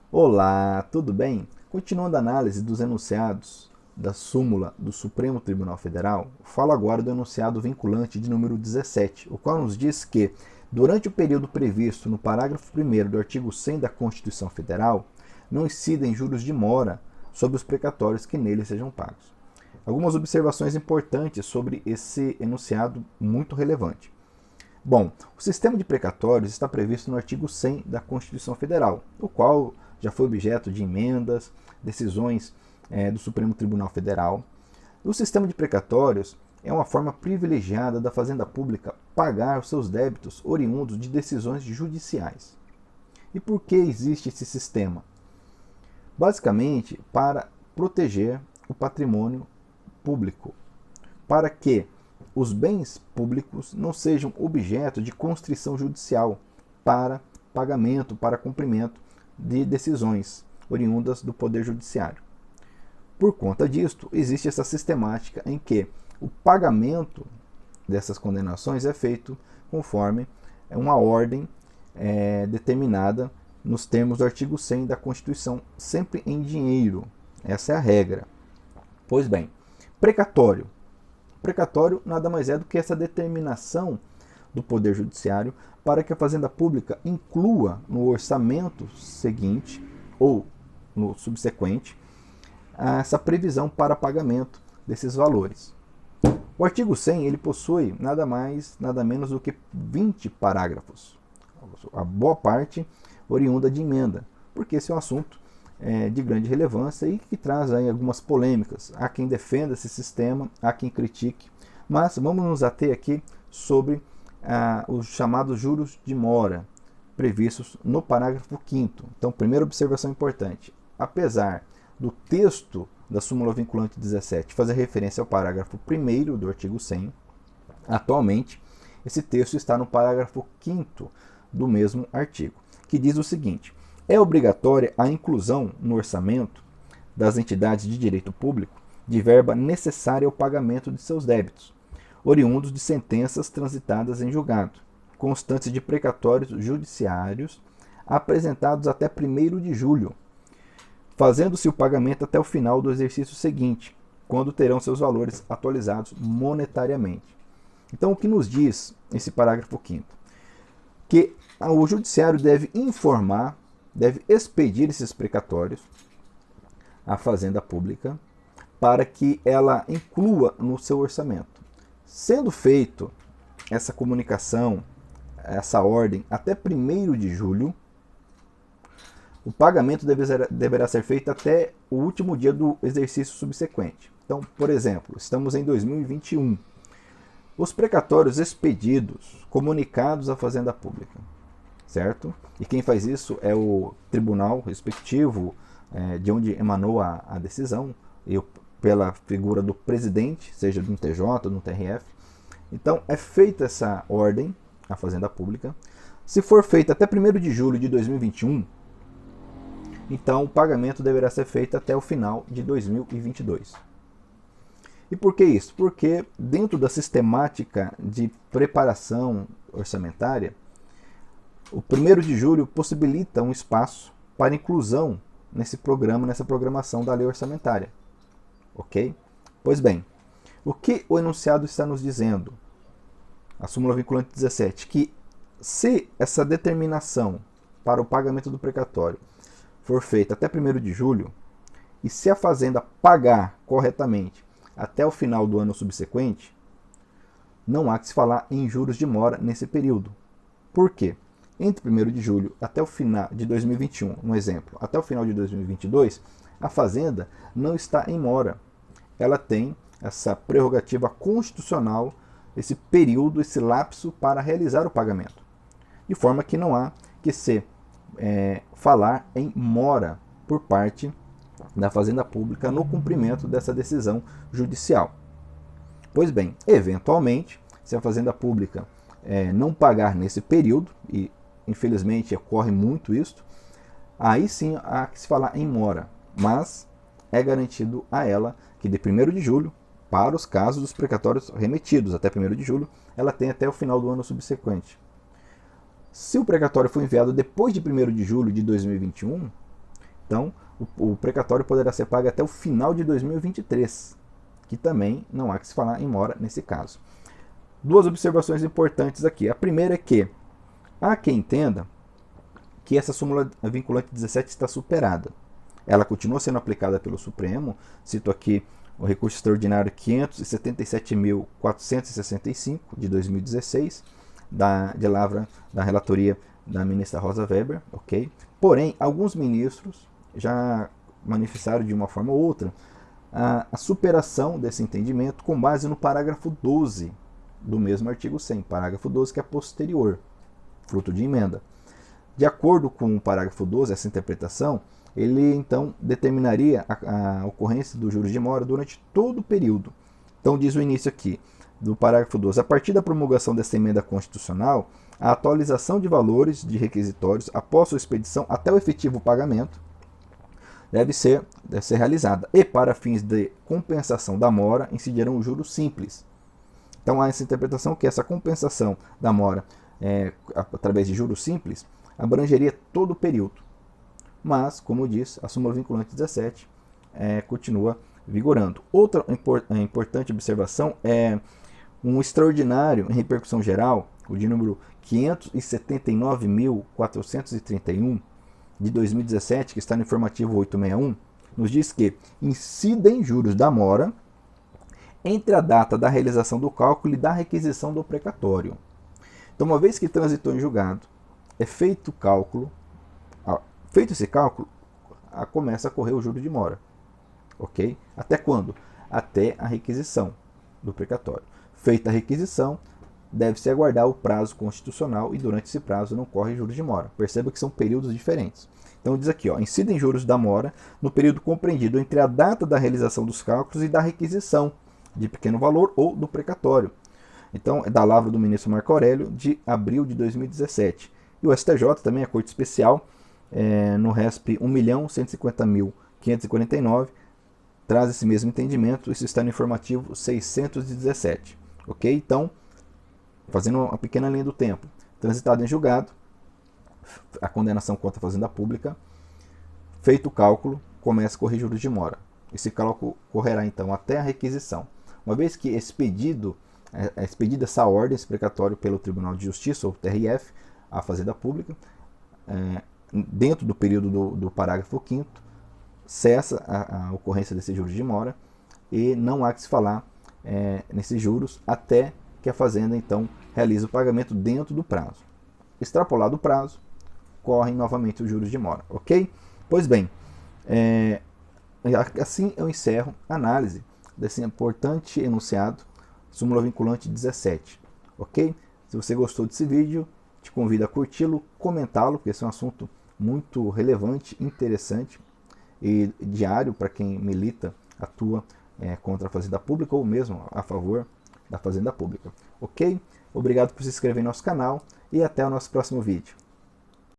Olá, tudo bem? Continuando a análise dos enunciados da súmula do Supremo Tribunal Federal, falo agora do enunciado vinculante de número 17, o qual nos diz que, durante o período previsto no parágrafo 1º do artigo 100 da Constituição Federal, não incidem juros de mora sobre os precatórios que nele sejam pagos. Algumas observações importantes sobre esse enunciado muito relevante. Bom, o sistema de precatórios está previsto no artigo 100 da Constituição Federal, o qual já foi objeto de emendas, decisões do Supremo Tribunal Federal. O sistema de precatórios é uma forma privilegiada da Fazenda Pública pagar os seus débitos oriundos de decisões judiciais. E por que existe esse sistema? Basicamente, para proteger o patrimônio público, para que os bens públicos não sejam objeto de constrição judicial para pagamento, para cumprimento de decisões oriundas do Poder Judiciário. Por conta disto, existe essa sistemática em que o pagamento dessas condenações é feito conforme uma ordem determinada nos termos do artigo 100 da Constituição, sempre em dinheiro. Essa é a regra. Pois bem, precatório. Precatório nada mais é do que essa determinação do Poder Judiciário para que a Fazenda Pública inclua no orçamento seguinte ou no subsequente essa previsão para pagamento desses valores. O artigo 100 ele possui nada mais, nada menos do que 20 parágrafos, a boa parte oriunda de emenda, porque esse é um assunto de grande relevância e que traz aí algumas polêmicas. Há quem defenda esse sistema, há quem critique, mas vamos nos ater aqui sobre os chamados juros de mora previstos no parágrafo 5º. Então, primeira observação importante, apesar do texto da súmula vinculante 17 fazer referência ao parágrafo 1º do artigo 100, atualmente esse texto está no parágrafo 5º do mesmo artigo, que diz o seguinte: é obrigatória a inclusão no orçamento das entidades de direito público de verba necessária ao pagamento de seus débitos, oriundos de sentenças transitadas em julgado, constantes de precatórios judiciários apresentados até 1º de julho, fazendo-se o pagamento até o final do exercício seguinte, quando terão seus valores atualizados monetariamente. Então, o que nos diz esse parágrafo 5º? Que o judiciário deve informar, deve expedir esses precatórios à Fazenda Pública para que ela inclua no seu orçamento. Sendo feito essa comunicação, essa ordem até 1º de julho, o pagamento deverá ser feito até o último dia do exercício subsequente. Então, por exemplo, estamos em 2021. Os precatórios expedidos, comunicados à Fazenda Pública, certo? E quem faz isso é o tribunal respectivo, de onde emanou a decisão, e pela figura do presidente, seja de um TJ ou de um TRF. Então, é feita essa ordem à Fazenda Pública. Se for feita até 1º de julho de 2021, então o pagamento deverá ser feito até o final de 2022. E por que isso? Porque dentro da sistemática de preparação orçamentária, o 1º de julho possibilita um espaço para inclusão nesse programa, nessa programação da lei orçamentária. Ok? Pois bem, o que o enunciado está nos dizendo? A súmula vinculante 17, que se essa determinação para o pagamento do precatório for feita até 1º de julho, e se a Fazenda pagar corretamente até o final do ano subsequente, não há que se falar em juros de mora nesse período. Por quê? Entre 1º de julho até o final de 2021, um exemplo, até o final de 2022, a Fazenda não está em mora. Ela tem essa prerrogativa constitucional, esse período, esse lapso para realizar o pagamento. De forma que não há que se falar em mora por parte da Fazenda Pública no cumprimento dessa decisão judicial. Pois bem, eventualmente, se a Fazenda Pública não pagar nesse período, e infelizmente ocorre muito isso, aí sim há que se falar em mora, mas é garantido a ela que de 1º de julho, para os casos dos precatórios remetidos até 1º de julho, ela tem até o final do ano subsequente. Se o precatório for enviado depois de 1º de julho de 2021, Então, o precatório poderá ser pago até o final de 2023, que também não há que se falar em mora nesse caso. Duas observações importantes aqui. A primeira é que há quem entenda que essa súmula vinculante 17 está superada. Ela continua sendo aplicada pelo Supremo. Cito aqui o recurso extraordinário 577.465 de 2016, de lavra da relatoria da ministra Rosa Weber, ok? Porém, alguns ministros já manifestaram de uma forma ou outra a superação desse entendimento com base no parágrafo 12 do mesmo artigo 100, parágrafo 12 que é posterior, fruto de emenda. De acordo com o parágrafo 12, essa interpretação, ele então determinaria a ocorrência dos juros de mora durante todo o período. Então diz o início aqui do parágrafo 12. A partir da promulgação dessa emenda constitucional, a atualização de valores de requisitórios após sua expedição até o efetivo pagamento deve ser realizada. E para fins de compensação da mora, incidirão os juros simples. Então há essa interpretação que essa compensação da mora através de juros simples abrangeria todo o período. Mas, como eu disse, a súmula vinculante 17 continua vigorando. Outra importante observação é um extraordinário em repercussão geral, o de número 579.431 de 2017, que está no informativo 861, nos diz que incidem juros da mora entre a data da realização do cálculo e da requisição do precatório. Então, uma vez que transitou em julgado, é feito o cálculo, feito esse cálculo, começa a correr o juro de mora. Ok? Até quando? Até a requisição do precatório. Feita a requisição, deve-se aguardar o prazo constitucional e durante esse prazo não corre juros de mora. Perceba que são períodos diferentes. Então diz aqui, incidem juros da mora no período compreendido entre a data da realização dos cálculos e da requisição de pequeno valor ou do precatório. Então é da lavra do ministro Marco Aurélio de abril de 2017. E o STJ, também a Corte Especial, no RESP 1.150.549, traz esse mesmo entendimento. Isso está no informativo 617. Ok? Então, fazendo uma pequena linha do tempo, transitado em julgado, a condenação contra a fazenda pública, feito o cálculo, começa a correr juros de mora. Esse cálculo correrá então até a requisição. Uma vez que expedida essa ordem, esse precatório pelo Tribunal de Justiça, ou TRF, a fazenda pública, dentro do período do parágrafo 5º, cessa a ocorrência desses juros de mora e não há que se falar nesses juros até que a fazenda então realize o pagamento dentro do prazo. Extrapolado o prazo, correm novamente os juros de mora, ok? Pois bem, assim eu encerro a análise desse importante enunciado, súmula vinculante 17, ok? Se você gostou desse vídeo, te convido a curti-lo, comentá-lo, porque esse é um assunto muito relevante, interessante e diário para quem milita, atua contra a fazenda pública ou mesmo a favor da fazenda pública. Ok? Obrigado por se inscrever em nosso canal e até o nosso próximo vídeo.